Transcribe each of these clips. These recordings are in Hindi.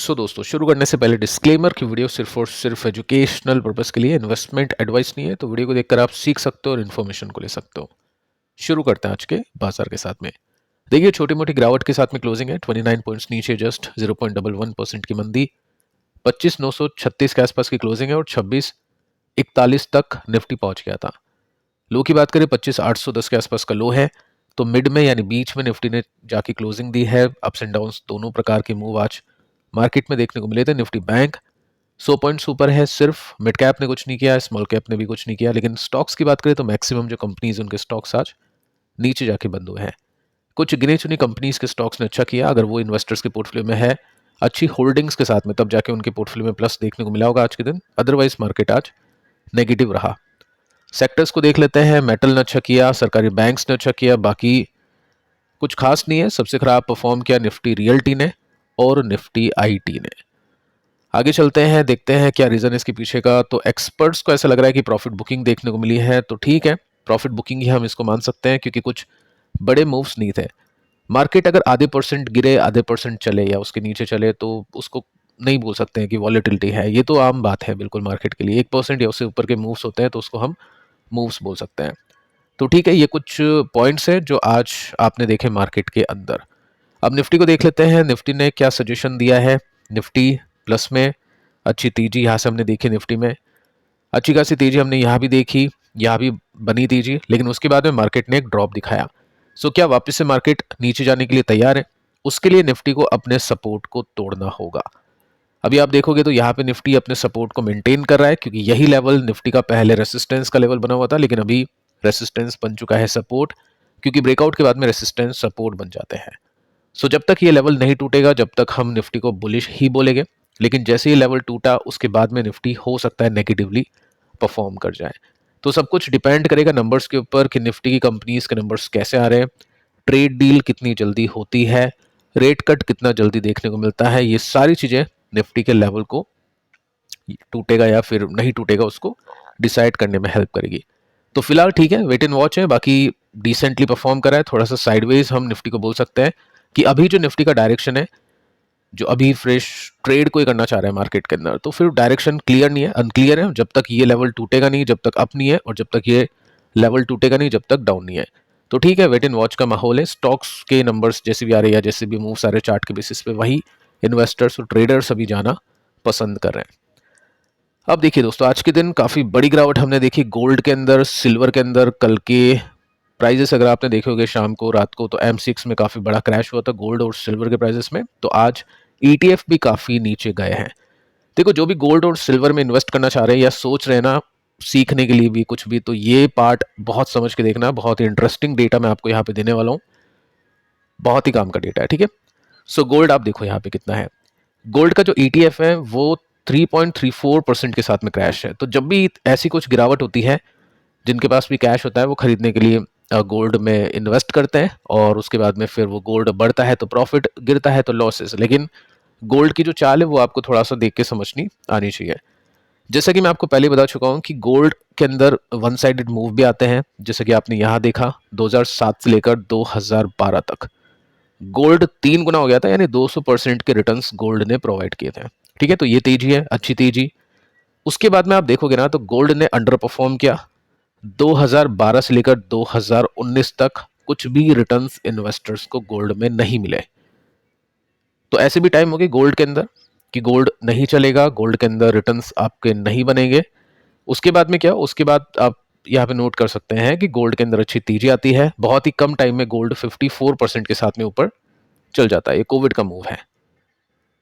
दोस्तों शुरू करने से पहले डिस्क्लेमर की वीडियो सिर्फ और सिर्फ एजुकेशनल पर्पस के लिए इन्वेस्टमेंट एडवाइस नहीं है। तो वीडियो को देखकर आप सीख सकते हो और इन्फॉर्मेशन को ले सकते हो। शुरू करते हैं आज के बाजार के साथ में। देखिए छोटी मोटी गिरावट के साथ में क्लोजिंग है 29 पॉइंट्स नीचे, जस्ट 0.11% की मंदी। 25,936 के आसपास की क्लोजिंग है और 26,41 तक निफ्टी पहुंच गया था। लो की बात करें 25,810 के आसपास का लो है। तो मिड में यानी बीच में निफ्टी ने जाके क्लोजिंग दी है। अप्स एंड डाउन्स दोनों प्रकार के मूव आज मार्केट में देखने को मिले थे। निफ्टी बैंक 100 पॉइंट्स ऊपर है सिर्फ। मिड कैप ने कुछ नहीं किया, स्मॉल कैप ने भी कुछ नहीं किया। लेकिन स्टॉक्स की बात करें तो मैक्सिमम जो कंपनीज उनके स्टॉक्स आज नीचे जाके बंद हुए हैं। कुछ गिने चुनी कंपनीज के स्टॉक्स ने अच्छा किया। अगर वो इन्वेस्टर्स के पोर्टफोलियो में है अच्छी होल्डिंग्स के साथ में, तब जाके उनके पोर्टफोलियो में प्लस देखने को मिला होगा आज के दिन। अदरवाइज मार्केट आज नेगेटिव रहा। सेक्टर्स को देख लेते हैं। मेटल ने अच्छा किया, सरकारी बैंक्स ने अच्छा किया, बाकी कुछ खास नहीं है। सबसे खराब परफॉर्म किया निफ्टी रियल्टी ने और निफ्टी आईटी ने। आगे चलते हैं, देखते हैं क्या रीजन इसके पीछे का। तो एक्सपर्ट्स को ऐसा लग रहा है कि प्रॉफिट बुकिंग देखने को मिली है, तो ठीक है, प्रॉफिट बुकिंग ही हम इसको मान सकते हैं, क्योंकि कुछ बड़े मूव्स नहीं थे। मार्केट अगर आधे परसेंट गिरे, आधे परसेंट चले या उसके नीचे चले, तो उसको नहीं बोल सकते हैं कि वॉलेटिलिटी है। ये तो आम बात है बिल्कुल मार्केट के लिए। 1% या उससे ऊपर के मूव्स होते हैं तो उसको हम मूव्स बोल सकते हैं। तो ठीक है, ये कुछ पॉइंट्स हैं जो आज आपने देखे मार्केट के अंदर। अब निफ्टी को देख लेते हैं। निफ्टी ने क्या सजेशन दिया है। निफ्टी प्लस में अच्छी तेजी यहाँ से हमने देखी। निफ्टी में अच्छी खासी तेजी हमने यहाँ भी देखी, यहाँ भी बनी तेजी, लेकिन उसके बाद में मार्केट ने एक ड्रॉप दिखाया। सो क्या वापस से मार्केट नीचे जाने के लिए तैयार है? उसके लिए निफ्टी को अपने सपोर्ट को तोड़ना होगा। अभी आप देखोगे तो यहाँ पे निफ्टी अपने सपोर्ट को मेंटेन कर रहा है, क्योंकि यही लेवल निफ्टी का पहले रेसिस्टेंस का लेवल बना हुआ था, लेकिन अभी रेसिस्टेंस बन चुका है सपोर्ट, क्योंकि ब्रेकआउट के बाद में रेसिस्टेंस सपोर्ट बन जाते हैं। सो जब तक ये लेवल नहीं टूटेगा, जब तक हम निफ्टी को बुलिश ही बोलेंगे। लेकिन जैसे ही लेवल टूटा, उसके बाद में निफ्टी हो सकता है नेगेटिवली परफॉर्म कर जाए। तो सब कुछ डिपेंड करेगा नंबर्स के ऊपर कि निफ्टी की कंपनीज के नंबर्स कैसे आ रहे हैं, ट्रेड डील कितनी जल्दी होती है, रेट कट कितना जल्दी देखने को मिलता है। ये सारी चीजें निफ्टी के लेवल को टूटेगा या फिर नहीं टूटेगा उसको डिसाइड करने में हेल्प करेगी। तो फिलहाल ठीक है, वेट एंड वॉच है। बाकी डिसेंटली परफॉर्म करा है, थोड़ा सा साइडवेज हम निफ्टी को बोल सकते हैं कि अभी जो निफ्टी का डायरेक्शन है, जो अभी फ्रेश ट्रेड कोई करना चाह रहा है मार्केट के अंदर, तो फिर डायरेक्शन क्लियर नहीं है, अनक्लियर है। जब तक ये लेवल टूटेगा नहीं, जब तक अप नहीं है, और जब तक ये लेवल टूटेगा नहीं, जब तक डाउन नहीं है। तो ठीक है, वेट एंड वॉच का माहौल है। स्टॉक्स के नंबर्स जैसे भी आ रहे हैं या जैसे भी मूव आ रहे चार्ट के बेसिस पे, वही इन्वेस्टर्स और ट्रेडर्स अभी जाना पसंद कर रहे हैं। अब देखिए दोस्तों, आज के दिन काफी बड़ी गिरावट हमने देखी गोल्ड के अंदर, सिल्वर के अंदर। कल के प्राइजेस अगर आपने देखे होंगे शाम को, रात को, तो M6 में काफी बड़ा क्रैश हुआ था गोल्ड और सिल्वर के प्राइजेस में। तो आज ETF भी काफी नीचे गए हैं। देखो, जो भी गोल्ड और सिल्वर में इन्वेस्ट करना चाह रहे हैं या सोच रहे हैं ना, सीखने के लिए भी कुछ भी, तो ये पार्ट बहुत समझ के देखना। बहुत ही इंटरेस्टिंग डेटा मैं आपको यहाँ पे देने वाला हूँ, बहुत ही काम का डेटा है, ठीक है। सो गोल्ड आप देखो यहाँ पे कितना है। गोल्ड का जो ETF है वो 3.34% के साथ में क्रैश है। तो जब भी ऐसी कुछ गिरावट होती है, जिनके पास भी कैश होता है वो खरीदने के लिए गोल्ड में इन्वेस्ट करते हैं, और उसके बाद में फिर वो गोल्ड बढ़ता है तो प्रॉफिट, गिरता है तो लॉसेस। लेकिन गोल्ड की जो चाल है वो आपको थोड़ा सा देख के समझनी आनी चाहिए। जैसा कि मैं आपको पहले बता चुका हूं कि गोल्ड के अंदर वन साइडेड मूव भी आते हैं, जैसे कि आपने यहां देखा 2007 से लेकर 2012 तक गोल्ड 3 गुना हो गया था, यानी 200% के रिटर्न्स गोल्ड ने प्रोवाइड किए थे, ठीक है। तो ये तेजी है, अच्छी तेजी। उसके बाद में आप देखोगे ना, तो गोल्ड ने अंडर परफॉर्म किया। 2012 से लेकर 2019 तक कुछ भी रिटर्न्स इन्वेस्टर्स को गोल्ड में नहीं मिले। तो ऐसे भी टाइम हो गए गोल्ड के अंदर कि गोल्ड नहीं चलेगा, गोल्ड के अंदर रिटर्न्स आपके नहीं बनेंगे। उसके बाद में क्या, उसके बाद आप यहाँ पे नोट कर सकते हैं कि गोल्ड के अंदर अच्छी तेजी आती है। बहुत ही कम टाइम में गोल्ड 54% के साथ में ऊपर चल जाता है। ये कोविड का मूव है,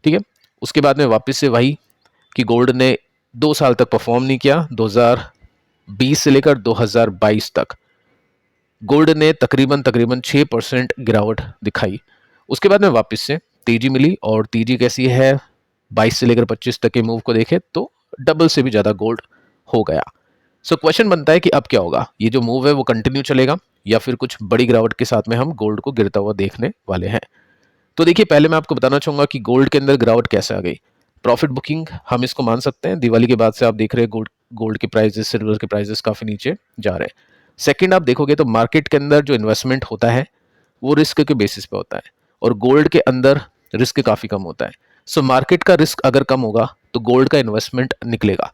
ठीक है। उसके बाद में वापस से वही कि गोल्ड ने 2 साल तक परफॉर्म नहीं किया। 2020 से लेकर 2022 तक गोल्ड ने तकरीबन तकरीबन 6% गिरावट दिखाई। उसके बाद में वापस से तेजी मिली, और तेजी कैसी है, 22 से लेकर 25 तक के मूव को देखे तो डबल से भी ज्यादा गोल्ड हो गया। सो क्वेश्चन बनता है कि अब क्या होगा। ये जो मूव है वो कंटिन्यू चलेगा या फिर कुछ बड़ी गिरावट के साथ में हम गोल्ड को गिरता हुआ देखने वाले हैं। तो देखिए, पहले मैं आपको बताना चाहूंगा कि गोल्ड के अंदर गिरावट कैसे आ गई। प्रॉफिट बुकिंग हम इसको मान सकते हैं। दिवाली के बाद से आप देख रहे हैं गोल्ड के प्राइसेस, सिल्वर के प्राइसेस काफी नीचे जा रहे हैं। सेकंड, आप देखोगे तो मार्केट के अंदर जो इन्वेस्टमेंट होता है वो रिस्क के बेसिस पे होता है, और गोल्ड के अंदर रिस्क काफी कम होता है। सो मार्केट का रिस्क अगर कम होगा तो गोल्ड का इन्वेस्टमेंट निकलेगा।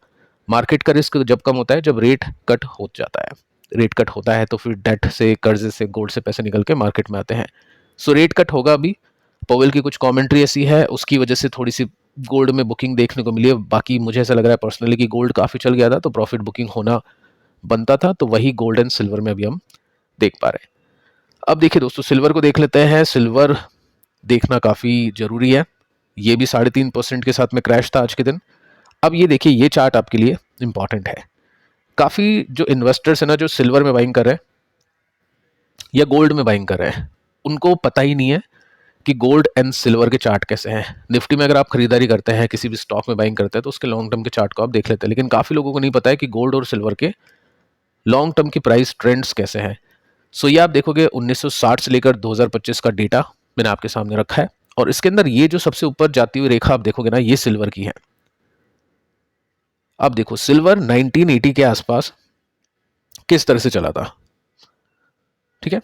मार्केट का रिस्क जब कम होता है जब रेट कट हो जाता है, रेट कट होता है तो फिर डेट से, कर्ज से, गोल्ड से पैसे निकल के मार्केट में आते हैं। सो रेट कट होगा अभी, पवेल की कुछ कमेंट्री ऐसी है, उसकी वजह से थोड़ी सी गोल्ड में बुकिंग देखने को मिली है। बाकी मुझे ऐसा लग रहा है पर्सनली कि गोल्ड काफ़ी चल गया था तो प्रॉफिट बुकिंग होना बनता था, तो वही गोल्ड एंड सिल्वर में अभी हम देख पा रहे हैं। अब देखिए दोस्तों, सिल्वर को देख लेते हैं। सिल्वर देखना काफ़ी ज़रूरी है। ये भी 3.5% के साथ में क्रैश था आज के दिन। अब ये देखिए, ये चार्ट आपके लिए इंपॉर्टेंट है। काफ़ी जो इन्वेस्टर्स है ना, जो सिल्वर में बाइंग कर रहे हैं या गोल्ड में बाइंग कर रहे हैं, उनको पता ही नहीं है कि गोल्ड एंड सिल्वर के चार्ट कैसे हैं। निफ्टी में अगर आप खरीदारी करते हैं, किसी भी स्टॉक में बाइंग करते हैं, तो उसके लॉन्ग टर्म के चार्ट को आप देख लेते हैं, लेकिन काफ़ी लोगों को नहीं पता है कि गोल्ड और सिल्वर के लॉन्ग टर्म की प्राइस ट्रेंड्स कैसे हैं। सो ये आप देखोगे 1960 से लेकर 2025 का डेटा मैंने आपके सामने रखा है, और इसके अंदर ये जो सबसे ऊपर जाती हुई रेखा आप देखोगे ना, ये सिल्वर की है। अब देखो सिल्वर 1980 के आसपास किस तरह से चला था, ठीक है।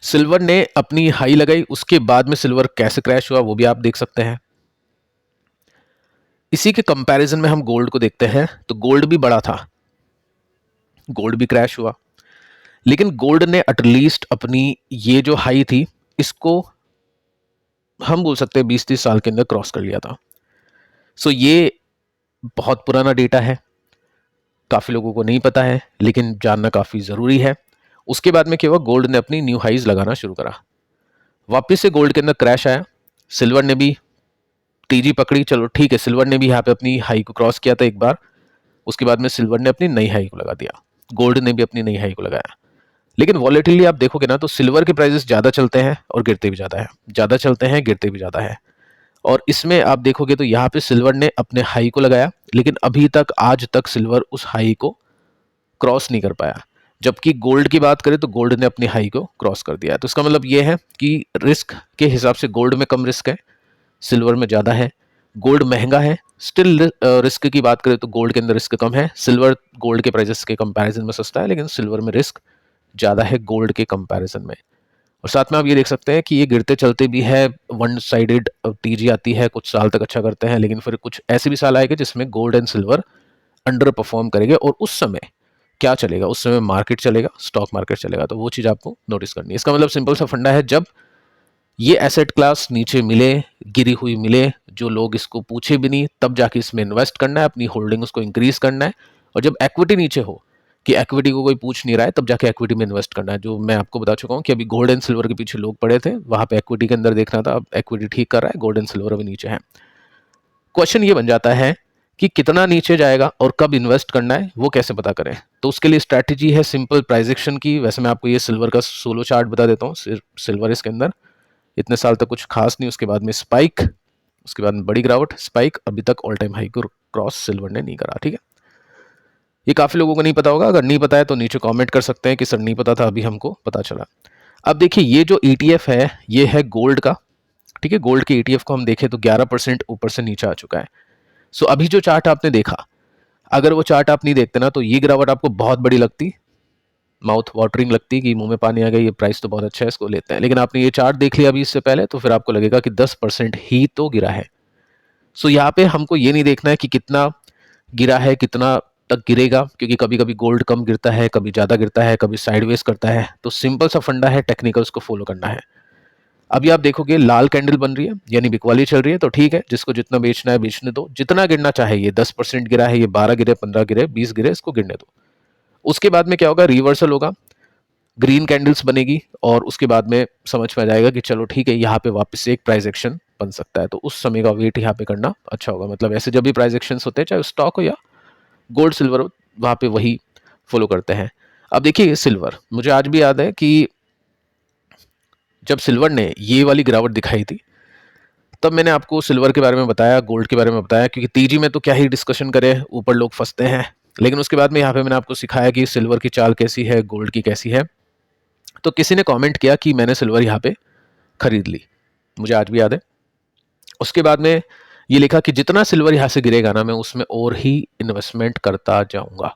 सिल्वर ने अपनी हाई लगाई, उसके बाद में सिल्वर कैसे क्रैश हुआ वो भी आप देख सकते हैं। इसी के कंपैरिजन में हम गोल्ड को देखते हैं, तो गोल्ड भी बड़ा था, गोल्ड भी क्रैश हुआ, लेकिन गोल्ड ने एटलीस्ट अपनी ये जो हाई थी इसको हम बोल सकते हैं 20-30 साल के अंदर क्रॉस कर लिया था। सो ये बहुत पुराना डेटा है, काफ़ी लोगों को नहीं पता है, लेकिन जानना काफ़ी ज़रूरी है। उसके बाद में क्या हुआ, गोल्ड ने अपनी न्यू हाइज लगाना शुरू करा, वापस से गोल्ड के अंदर क्रैश आया, सिल्वर ने भी तेजी पकड़ी, चलो ठीक है, सिल्वर ने भी यहाँ पे अपनी हाई को क्रॉस किया था एक बार, उसके बाद में सिल्वर ने अपनी नई हाई को लगा दिया, गोल्ड ने भी अपनी नई हाई को लगाया। लेकिन वॉलेटिलिटी आप देखोगे ना, तो सिल्वर के प्राइसेस ज़्यादा चलते हैं और गिरते भी ज़्यादा है, ज़्यादा चलते हैं गिरते भी ज़्यादा है। और इसमें आप देखोगे तो यहाँ पे सिल्वर ने अपने हाई को लगाया, लेकिन अभी तक, आज तक सिल्वर उस हाई को क्रॉस नहीं कर पाया। जबकि गोल्ड की बात करें तो गोल्ड ने अपनी हाई को क्रॉस कर दिया है। तो इसका मतलब ये है कि रिस्क के हिसाब से गोल्ड में कम रिस्क है, सिल्वर में ज़्यादा है। गोल्ड महंगा है, स्टिल रिस्क की बात करें तो गोल्ड के अंदर रिस्क कम है। सिल्वर गोल्ड के प्राइसेस के कंपैरिजन में सस्ता है, लेकिन सिल्वर में रिस्क ज़्यादा है गोल्ड के कंपैरिजन में। और साथ में आप ये देख सकते हैं कि ये गिरते चलते भी है, वन साइडेड टीजी आती है, कुछ साल तक अच्छा करते हैं, लेकिन फिर कुछ ऐसे भी साल आएंगे जिसमें gold and silver under perform करेंगे, और उस समय क्या चलेगा, उस समय मार्केट चलेगा, स्टॉक मार्केट चलेगा। तो वो चीज़ आपको नोटिस करनी है। इसका मतलब सिंपल सा फंडा है, जब ये एसेट क्लास नीचे मिले, गिरी हुई मिले, जो लोग इसको पूछे भी नहीं, तब जाके इसमें इन्वेस्ट करना है, अपनी होल्डिंग उसको इंक्रीज करना है। और जब इक्विटी नीचे हो, कि इक्विटी को कोई पूछ नहीं रहा है, तब जाके इक्विटी में इन्वेस्ट करना है। जो मैं आपको बता चुका हूँ कि अभी गोल्ड एंड सिल्वर के पीछे लोग पड़े थे, वहां पे इक्विटी के अंदर देखना था, अब इक्विटी ठीक कर रहा है, गोल्ड एंड सिल्वर अभी नीचे है। क्वेश्चन ये बन जाता है कि कितना नीचे जाएगा और कब इन्वेस्ट करना है, वो कैसे पता करें। तो उसके लिए स्ट्रैटेजी है सिंपल, प्राइस एक्शन की। वैसे मैं आपको ये सिल्वर का सोलो चार्ट बता देता हूँ, सिल्वर इसके अंदर इतने साल तक कुछ खास नहीं, उसके बाद में स्पाइक, उसके बाद में बड़ी गिरावट, स्पाइक, अभी तक ऑल टाइम हाई को क्रॉस सिल्वर ने नहीं करा, ठीक है। ये काफी लोगों को नहीं पता होगा, अगर नहीं पता है तो नीचे कमेंट कर सकते हैं कि सर नहीं पता था, अभी हमको पता चला। अब देखिए, ये जो ETF है ये है गोल्ड का, ठीक है। गोल्ड के ETF को हम देखें तो 11% ऊपर से नीचे आ चुका है। सो अभी जो चार्ट आपने देखा, अगर वो चार्ट आप नहीं देखते ना, तो ये गिरावट आपको बहुत बड़ी लगती, माउथ वाटरिंग लगती कि मुंह में पानी आ गया, ये प्राइस तो बहुत अच्छा है, इसको लेते हैं। लेकिन आपने ये चार्ट देख लिया अभी इससे पहले, तो फिर आपको लगेगा कि 10% ही तो गिरा है। सो यहाँ पे हमको ये नहीं देखना है कि कितना गिरा है, कितना तक गिरेगा, क्योंकि कभी कभी गोल्ड कम गिरता है, कभी ज़्यादा गिरता है, कभी साइडवेज करता है। तो सिंपल सा फंडा है, टेक्निकल्स को फॉलो करना है। अभी आप देखोगे लाल कैंडल बन रही है, यानी बिकवाली चल रही है, तो ठीक है, जिसको जितना बेचना है बेचने दो, जितना गिरना चाहे। ये 10% गिरा है, ये 12 गिरे, 15 गिरे, 20 गिरे, इसको गिरने दो। उसके बाद में क्या होगा, रिवर्सल होगा, ग्रीन कैंडल्स बनेगी, और उसके बाद में समझ में आ जाएगा कि चलो ठीक है, यहाँ पे वापस से एक प्राइस एक्शन बन सकता है। तो उस समय का वेट यहाँ पे करना अच्छा होगा। मतलब ऐसे जब भी प्राइस एक्शन होते हैं, चाहे स्टॉक हो या गोल्ड सिल्वर हो, वहाँ पे वही फॉलो करते हैं। अब देखिए सिल्वर, मुझे आज भी याद है कि जब सिल्वर ने ये वाली गिरावट दिखाई थी, तब मैंने आपको सिल्वर के बारे में बताया, गोल्ड के बारे में बताया, क्योंकि तेजी में तो क्या ही डिस्कशन करें, ऊपर लोग फंसते हैं। लेकिन उसके बाद में यहाँ पे मैंने आपको सिखाया कि सिल्वर की चाल कैसी है, गोल्ड की कैसी है। तो किसी ने कमेंट किया कि मैंने सिल्वर यहाँ पे खरीद ली, मुझे आज भी याद है। उसके बाद में ये लिखा कि जितना सिल्वर यहाँ से गिरेगा ना, मैं उसमें और ही इन्वेस्टमेंट करता जाऊंगा।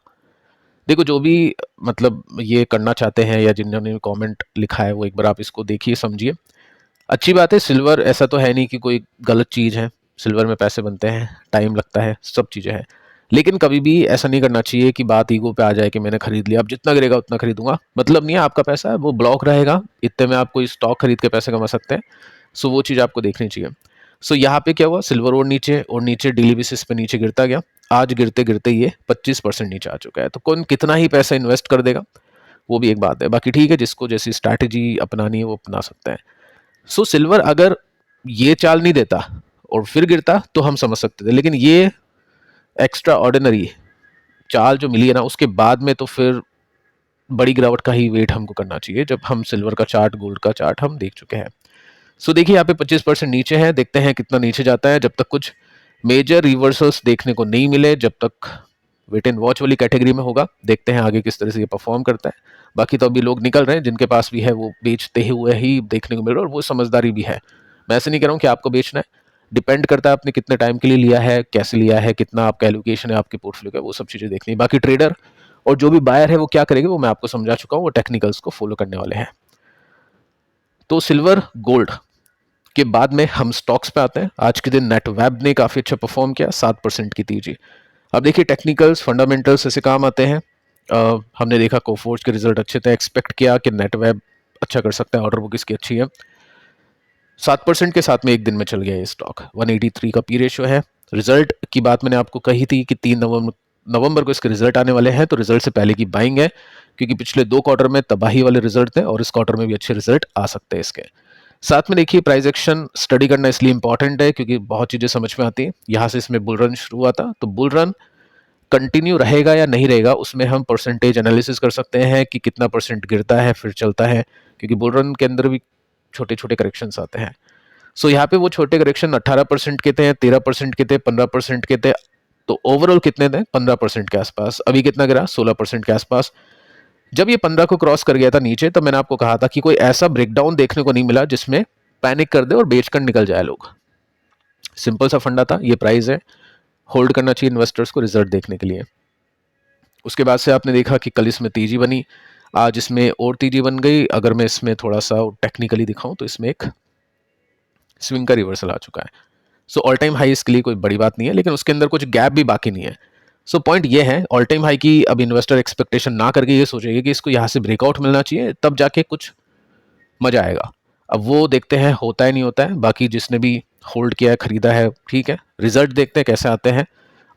देखो, जो भी मतलब ये करना चाहते हैं या जिन्होंने कमेंट लिखा है, वो एक बार आप इसको देखिए, समझिए। अच्छी बात है, सिल्वर ऐसा तो है नहीं कि कोई गलत चीज़ है, सिल्वर में पैसे बनते हैं, टाइम लगता है, सब चीज़ें हैं। लेकिन कभी भी ऐसा नहीं करना चाहिए कि बात ईगो पे आ जाए कि मैंने खरीद लिया, अब जितना गिरेगा उतना खरीदूंगा, मतलब नहीं है, आपका पैसा है वो ब्लॉक रहेगा, इतने में आप कोई स्टॉक खरीद के पैसे कमा सकते हैं। सो वो चीज़ आपको देखनी चाहिए। सो यहाँ पे क्या हुआ, सिल्वर और नीचे डेली बेसिस पे नीचे गिरता गया। आज गिरते गिरते ये 25% नीचे आ चुका है। तो कौन कितना ही पैसा इन्वेस्ट कर देगा, वो भी एक बात है। बाकी ठीक है, जिसको जैसी स्ट्रैटेजी अपनानी है वो अपना सकते हैं। सो सिल्वर अगर ये चाल नहीं देता और फिर गिरता तो हम समझ सकते थे, लेकिन ये एक्स्ट्रा ऑर्डिनरी चाल जो मिली है ना, उसके बाद में तो फिर बड़ी गिरावट का ही वेट हमको करना चाहिए, जब हम सिल्वर का चार्ट, गोल्ड का चार्ट हम देख चुके हैं। सो देखिए यहाँ पे 25% नीचे है, देखते हैं कितना नीचे जाता है। जब तक कुछ मेजर रिवर्सल्स देखने को नहीं मिले, जब तक वेट एंड वॉच वाली कैटेगरी में होगा, देखते हैं आगे किस तरह से ये परफॉर्म करता है। बाकी तो अभी लोग निकल रहे हैं, जिनके पास भी है वो बेचते हुए ही देखने को मिल रहा है, और वो समझदारी भी है। मैं ऐसे नहीं कह रहा हूँ कि आपको बेचना है, डिपेंड करता है आपने कितने टाइम के लिए लिया है, कैसे लिया है, कितना आपका एलोकेशन है आपके पोर्टफोलियो का, वो सब चीज़ें देखनी है। बाकी ट्रेडर और जो भी बायर है वो क्या करेंगे वो मैं आपको समझा चुका हूँ, वो टेक्निकल्स को फॉलो करने वाले हैं। तो सिल्वर, गोल्ड के बाद में हम स्टॉक्स पे आते हैं। आज के दिन नेटवेब ने काफ़ी अच्छा परफॉर्म किया, 7% की तेजी। अब देखिए टेक्निकल्स, फंडामेंटल्स ऐसे काम आते हैं। हमने देखा कोफोर्ज के रिजल्ट अच्छे थे, एक्सपेक्ट किया कि नेटवेब अच्छा कर सकता है, ऑर्डर बुक इसकी अच्छी है। 7% के साथ में एक दिन में चल गया ये स्टॉक। 183 का पी रेशियो है। रिजल्ट की बात मैंने आपको कही थी कि 3 नवंबर को इसके रिजल्ट आने वाले हैं, तो रिजल्ट से पहले की बाइंग है, क्योंकि पिछले 2 क्वार्टर में तबाही वाले रिजल्ट थे और इस क्वार्टर में भी अच्छे रिजल्ट आ सकते हैं इसके। साथ में देखिए प्राइस एक्शन स्टडी करना इसलिए इंपॉर्टेंट है क्योंकि बहुत चीज़ें समझ में आती हैं। यहाँ से इसमें बुल रन शुरू हुआ था, तो बुल रन कंटिन्यू रहेगा या नहीं रहेगा, उसमें हम परसेंटेज एनालिसिस कर सकते हैं कि कितना परसेंट गिरता है फिर चलता है, क्योंकि बुल रन के अंदर भी छोटे छोटे करेक्शंस आते हैं। सो यहाँ पे वो छोटे करेक्शन 18% के थे, 13% के थे, 15% के थे। तो ओवरऑल कितने थे, 15% के आसपास। अभी कितना गिरा, 16% के आसपास। जब ये 15 को क्रॉस कर गया था नीचे, तो मैंने आपको कहा था कि कोई ऐसा ब्रेकडाउन देखने को नहीं मिला जिसमें पैनिक कर दे और बेचकर निकल जाए लोग। सिंपल सा फंडा था, ये प्राइस है, होल्ड करना चाहिए इन्वेस्टर्स को रिजल्ट देखने के लिए। उसके बाद से आपने देखा कि कल इसमें तेजी बनी, आज इसमें और तेजी बन गई। अगर मैं इसमें थोड़ा सा टेक्निकली दिखाऊं तो इसमें एक स्विंग का रिवर्सल आ चुका है। सो ऑल टाइम हाई इसके लिए कोई बड़ी बात नहीं है, लेकिन उसके अंदर कुछ गैप भी बाकी नहीं है। सो पॉइंट ये है, ऑल टाइम हाई की अब इन्वेस्टर एक्सपेक्टेशन ना करके ये सोचेगा कि इसको यहाँ से ब्रेकआउट मिलना चाहिए, तब जाके कुछ मजा आएगा। अब वो देखते हैं होता है नहीं होता है। बाकी जिसने भी होल्ड किया है, खरीदा है, ठीक है, रिजल्ट देखते हैं कैसे आते हैं,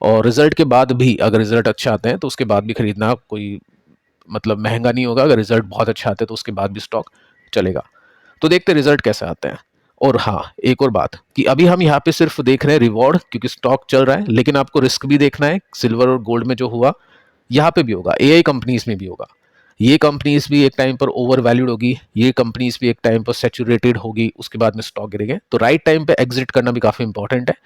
और रिजल्ट के बाद भी अगर रिजल्ट अच्छे आते हैं तो उसके बाद भी खरीदना कोई मतलब महंगा नहीं होगा। अगर रिजल्ट बहुत अच्छे आते हैं तो उसके बाद भी स्टॉक चलेगा। तो देखते हैं रिजल्ट कैसे आते हैं। और हाँ, एक और बात कि अभी हम यहाँ पे सिर्फ देख रहे हैं रिवॉर्ड क्योंकि स्टॉक चल रहा है, लेकिन आपको रिस्क भी देखना है। सिल्वर और गोल्ड में जो हुआ यहाँ पे भी होगा, एआई कंपनीज में भी होगा। ये कंपनीज भी एक टाइम पर ओवर वैल्यूड होगी, ये कंपनीज भी एक टाइम पर सैचुरेटेड होगी, उसके बाद में स्टॉक गिरेंगे। तो राइट टाइम पे एग्जिट करना भी काफ़ी इंपॉर्टेंट है।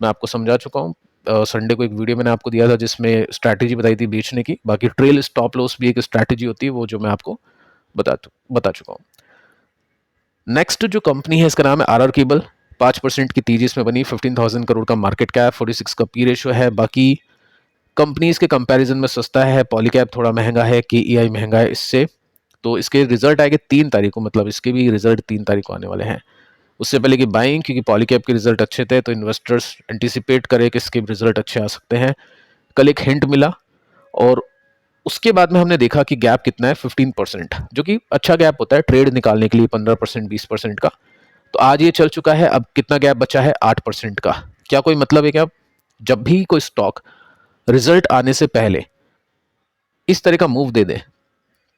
मैं आपको समझा चुका हूँ। संडे को एक वीडियो मैंने आपको दिया था जिसमें स्ट्रैटेजी बताई थी बेचने की। बाकी ट्रेल स्टॉप लॉस भी एक स्ट्रैटेजी होती है, वो जो मैं आपको बता चुका हूँ। नेक्स्ट जो कंपनी है इसका नाम है आरआर केबल। 5% की तेजी इसमें बनी, 15,000 करोड़ का मार्केट कैप, 46 का पी रेशियो है। बाकी कंपनीज के कंपैरिजन में सस्ता है, पॉलीकैब थोड़ा महंगा है, केईआई महंगा है इससे। तो इसके रिजल्ट आएंगे 3 तारीख को, मतलब इसके भी रिजल्ट 3 तारीख को आने वाले हैं। उससे पहले की बाइंग, क्योंकि पॉलीकैब के रिजल्ट अच्छे थे तो इन्वेस्टर्स एंटिसिपेट करे कि इसके रिजल्ट अच्छे आ सकते हैं। कल एक हिंट मिला, और उसके बाद में हमने देखा कि गैप कितना है, 15%, जो कि अच्छा गैप होता है ट्रेड निकालने के लिए, 15% 20% का। तो आज ये चल चुका है, अब कितना गैप बचा है, 8% का। क्या कोई मतलब है क्या, जब भी कोई स्टॉक रिजल्ट आने से पहले इस तरह का मूव दे दे,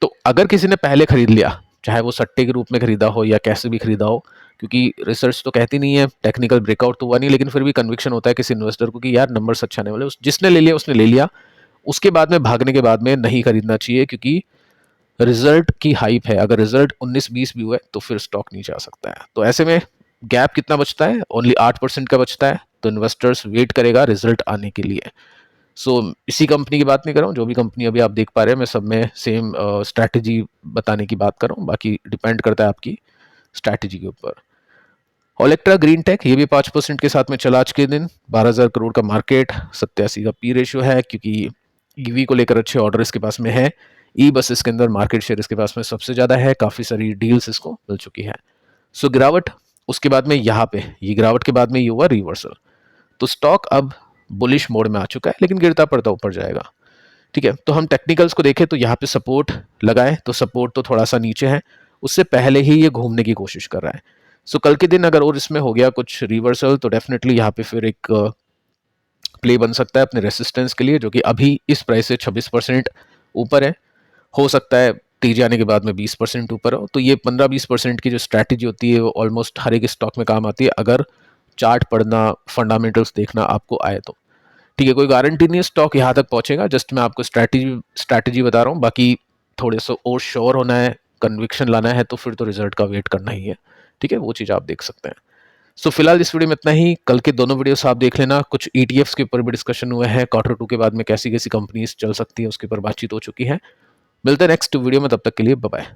तो अगर किसी ने पहले खरीद लिया, चाहे वो सट्टे के रूप में खरीदा हो या कैसे भी खरीदा हो, क्योंकि रिसर्च तो कहती नहीं है, टेक्निकल ब्रेकआउट तो हुआ नहीं, लेकिन फिर भी कन्विक्शन होता है किसी इन्वेस्टर को कि यार नंबर्स अच्छे आने वाले, जिसने ले लिया उसने ले लिया। उसके बाद में भागने के बाद में नहीं खरीदना चाहिए, क्योंकि रिजल्ट की हाइप है। अगर रिजल्ट 19-20 भी हुआ तो फिर स्टॉक नीचे आ सकता है। तो ऐसे में गैप कितना बचता है, ओनली 8% का बचता है। तो इन्वेस्टर्स वेट करेगा रिजल्ट आने के लिए। सो इसी कंपनी की बात नहीं कर रहा हूँ, जो भी कंपनी अभी आप देख पा रहे हैं मैं सब में सेम स्ट्रैटेजी बताने की बात कर रहा हूँ। बाकी डिपेंड करता है आपकी स्ट्रैटेजी के ऊपर। ओलेक्ट्रा ग्रीन टेक, ये भी 5% के साथ में चला आज के दिन। 12,000 करोड़ का मार्केट, 87 का पी रेशियो है, क्योंकि ईवी को लेकर अच्छे ऑर्डर इसके पास में है। ई बसेस के अंदर मार्केट शेयर इसके पास में सबसे ज़्यादा है, काफ़ी सारी डील्स इसको मिल चुकी है। सो गिरावट उसके बाद में यहाँ पे ये गिरावट के बाद में ये हुआ रिवर्सल, तो स्टॉक अब बुलिश मोड में आ चुका है, लेकिन गिरता पड़ता ऊपर जाएगा। ठीक है, तो हम टेक्निकल्स को देखें तो यहाँ पे सपोर्ट लगाए तो सपोर्ट तो थोड़ा सा नीचे है, उससे पहले ही ये घूमने की कोशिश कर रहा है। सो कल के दिन अगर और इसमें हो गया कुछ रिवर्सल तो डेफिनेटली यहाँ पे फिर एक प्ले बन सकता है अपने रेसिस्टेंस के लिए, जो कि अभी इस प्राइस से 26% ऊपर है। हो सकता है तेजी आने के बाद में 20% ऊपर हो, तो ये 15-20% की जो स्ट्रैटेजी होती है वो ऑलमोस्ट हर एक स्टॉक में काम आती है, अगर चार्ट पढ़ना, फंडामेंटल्स देखना आपको आए तो। ठीक है, कोई गारंटी नहीं है स्टॉक यहाँ तक पहुंचेगा, जस्ट मैं आपको स्ट्रैटेजी बता रहा हूँ। बाकी थोड़े से और श्योर होना है, कन्विक्शन लाना है, तो फिर तो रिजल्ट का वेट करना ही है। ठीक है, वो चीज़ आप देख सकते हैं। सो फिलहाल इस वीडियो में इतना ही। कल के दोनों वीडियोस आप देख लेना, कुछ ईटीएफ्स के ऊपर भी डिस्कशन हुए हैं, Q2 के बाद में कैसी कैसी कंपनीज चल सकती है उसके ऊपर बातचीत हो चुकी है। मिलते हैं नेक्स्ट वीडियो में, तब तक के लिए बाय बाय।